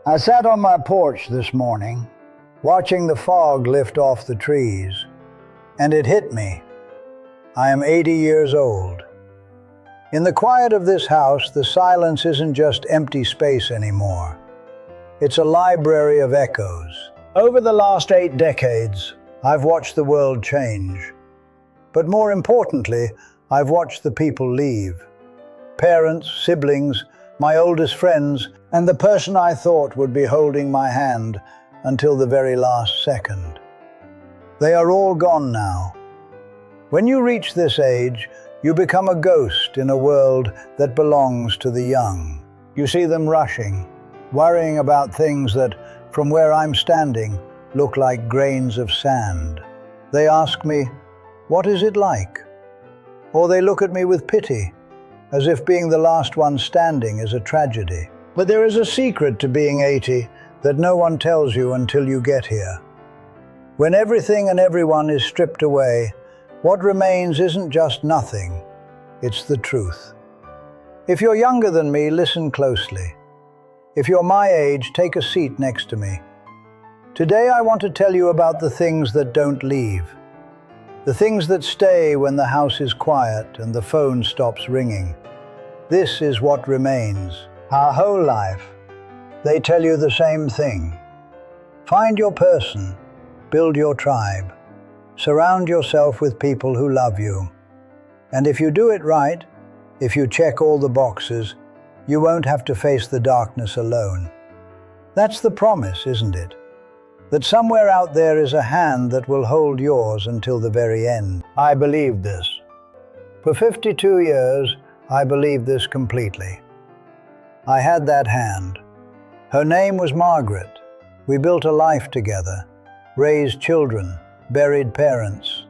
I sat on my porch this morning, watching the fog lift off the trees, and it hit me. I am 80 years old. In the quiet of this house, the silence isn't just empty space anymore. It's a library of echoes. Over the last 8 decades, I've watched the world change. But more importantly, I've watched the people leave. Parents, siblings, my oldest friends, and the person I thought would be holding my hand until the very last second. They are all gone now. When you reach this age, you become a ghost in a world that belongs to the young. You see them rushing, worrying about things that, from where I'm standing, look like grains of sand. They ask me, "What is it like?" Or they look at me with pity, as if being the last one standing is a tragedy. But there is a secret to being 80 that no one tells you until you get here. When everything and everyone is stripped away, what remains isn't just nothing, it's the truth. If you're younger than me, listen closely. If you're my age, take a seat next to me. Today I want to tell you about the things that don't leave. The things that stay when the house is quiet and the phone stops ringing. This is what remains. Our whole life, they tell you the same thing. Find your person, build your tribe, surround yourself with people who love you. And if you do it right, if you check all the boxes, you won't have to face the darkness alone. That's the promise, isn't it? That somewhere out there is a hand that will hold yours until the very end. I believe this. For 52 years, I believed this completely. I had that hand. Her name was Margaret. We built a life together, raised children, buried parents,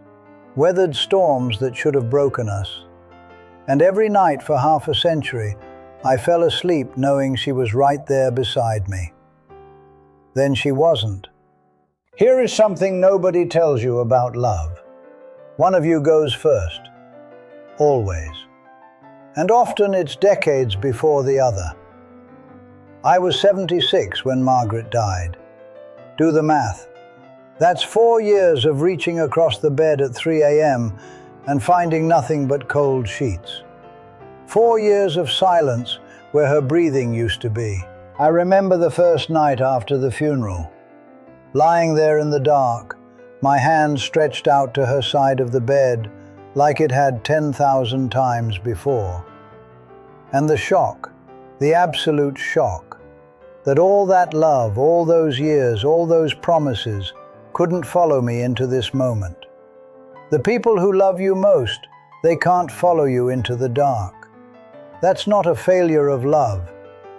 weathered storms that should have broken us. And every night for half a century, I fell asleep knowing she was right there beside me. Then she wasn't. Here is something nobody tells you about love. One of you goes first. Always. And often it's decades before the other. I was 76 when Margaret died. Do the math. That's 4 years of reaching across the bed at 3 a.m. and finding nothing but cold sheets. 4 years of silence where her breathing used to be. I remember the first night after the funeral. Lying there in the dark, my hand stretched out to her side of the bed like it had 10,000 times before. And the shock, the absolute shock, that all that love, all those years, all those promises couldn't follow me into this moment. The people who love you most, they can't follow you into the dark. That's not a failure of love.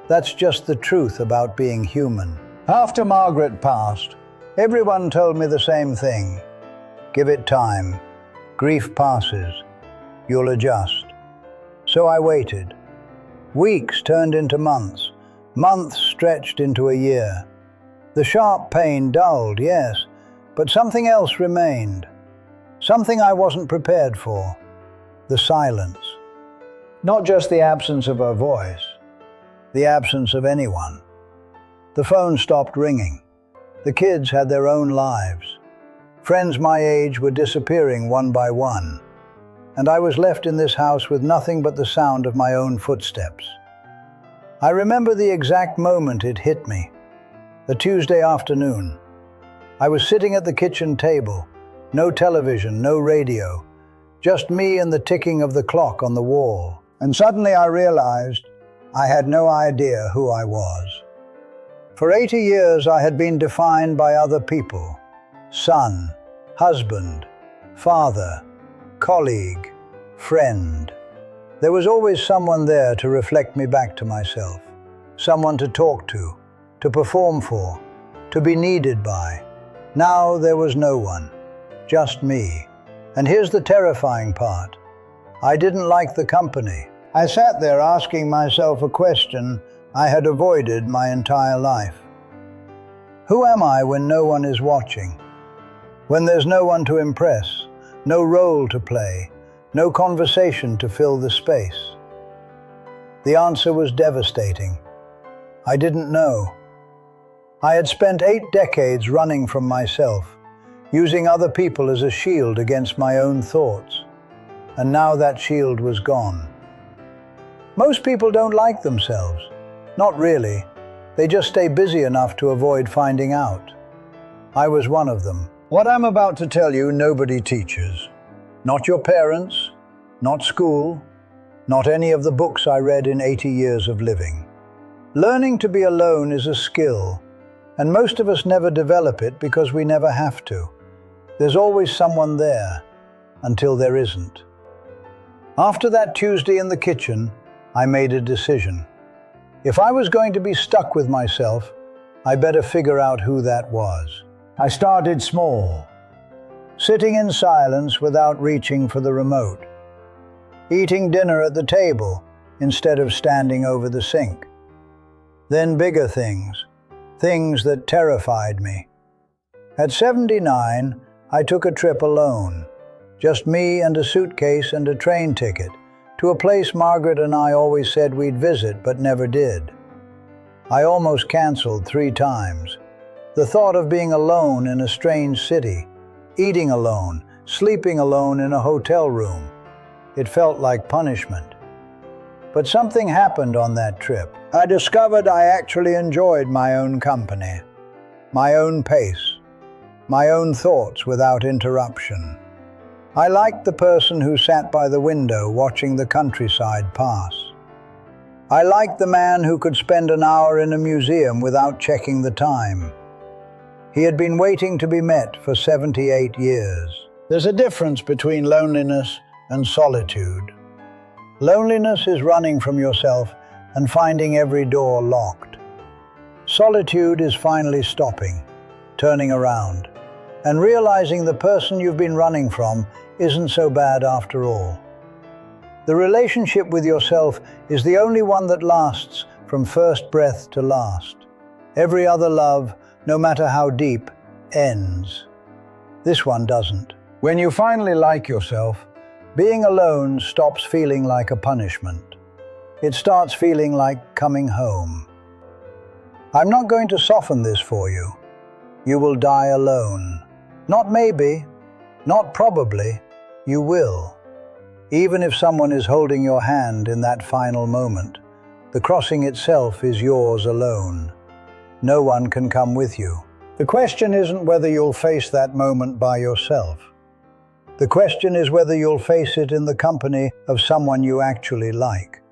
That's just the truth about being human. After Margaret passed, everyone told me the same thing. Give it time. Grief passes. You'll adjust. So I waited. Weeks turned into months. Months stretched into a year. The sharp pain dulled, yes, but something else remained. Something I wasn't prepared for. The silence. Not just the absence of her voice. The absence of anyone. The phone stopped ringing. The kids had their own lives. Friends my age were disappearing one by one. And I was left in this house with nothing but the sound of my own footsteps. I remember the exact moment it hit me. A Tuesday afternoon. I was sitting at the kitchen table. No television, no radio. Just me and the ticking of the clock on the wall. And suddenly I realized I had no idea who I was. For 80 years I had been defined by other people. Son, husband, father, colleague, friend. There was always someone there to reflect me back to myself. Someone to talk to perform for, to be needed by. Now there was no one, just me. And here's the terrifying part. I didn't like the company. I sat there asking myself a question I had avoided my entire life. Who am I when no one is watching? When there's no one to impress, no role to play, no conversation to fill the space? The answer was devastating. I didn't know. I had spent 8 decades running from myself, using other people as a shield against my own thoughts. And now that shield was gone. Most people don't like themselves. Not really. They just stay busy enough to avoid finding out. I was one of them. What I'm about to tell you, nobody teaches. Not your parents, not school, not any of the books I read in 80 years of living. Learning to be alone is a skill, and most of us never develop it because we never have to. There's always someone there, until there isn't. After that Tuesday in the kitchen, I made a decision. If I was going to be stuck with myself, I better figure out who that was. I started small, sitting in silence without reaching for the remote, eating dinner at the table instead of standing over the sink. Then bigger things that terrified me. At 79, I took a trip alone, just me and a suitcase and a train ticket, to a place Margaret and I always said we'd visit but never did. I almost canceled 3 times. The thought of being alone in a strange city, eating alone, sleeping alone in a hotel room, it felt like punishment. But something happened on that trip. I discovered I actually enjoyed my own company, my own pace, my own thoughts without interruption. I liked the person who sat by the window watching the countryside pass. I liked the man who could spend an hour in a museum without checking the time. He had been waiting to be met for 78 years. There's a difference between loneliness and solitude. Loneliness is running from yourself and finding every door locked. Solitude is finally stopping, turning around, and realizing the person you've been running from isn't so bad after all. The relationship with yourself is the only one that lasts from first breath to last. Every other love, no matter how deep, ends. This one doesn't. When you finally like yourself, being alone stops feeling like a punishment. It starts feeling like coming home. I'm not going to soften this for you. You will die alone. Not maybe, not probably, you will. Even if someone is holding your hand in that final moment, the crossing itself is yours alone. No one can come with you. The question isn't whether you'll face that moment by yourself. The question is whether you'll face it in the company of someone you actually like.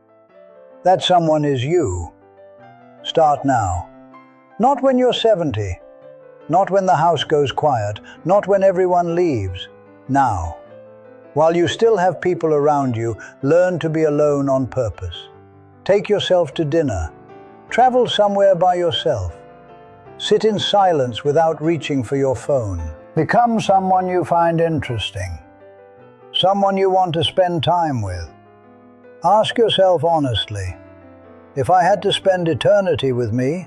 That someone is you. Start now. Not when you're 70. Not when the house goes quiet. Not when everyone leaves. Now. While you still have people around you, learn to be alone on purpose. Take yourself to dinner. Travel somewhere by yourself. Sit in silence without reaching for your phone. Become someone you find interesting. Someone you want to spend time with. Ask yourself honestly, if I had to spend eternity with me,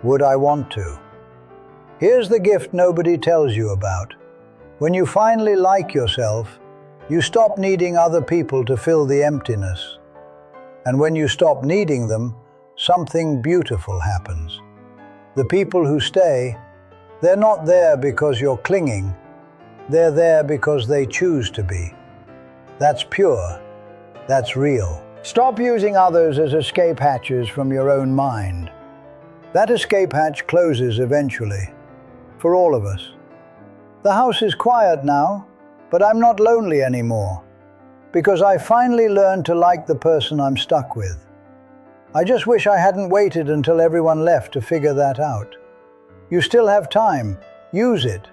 would I want to? Here's the gift nobody tells you about. When you finally like yourself, you stop needing other people to fill the emptiness. And when you stop needing them, something beautiful happens. The people who stay, they're not there because you're clinging. They're there because they choose to be. That's pure. That's real. Stop using others as escape hatches from your own mind. That escape hatch closes eventually, for all of us. The house is quiet now, but I'm not lonely anymore, because I finally learned to like the person I'm stuck with. I just wish I hadn't waited until everyone left to figure that out. You still have time. Use it.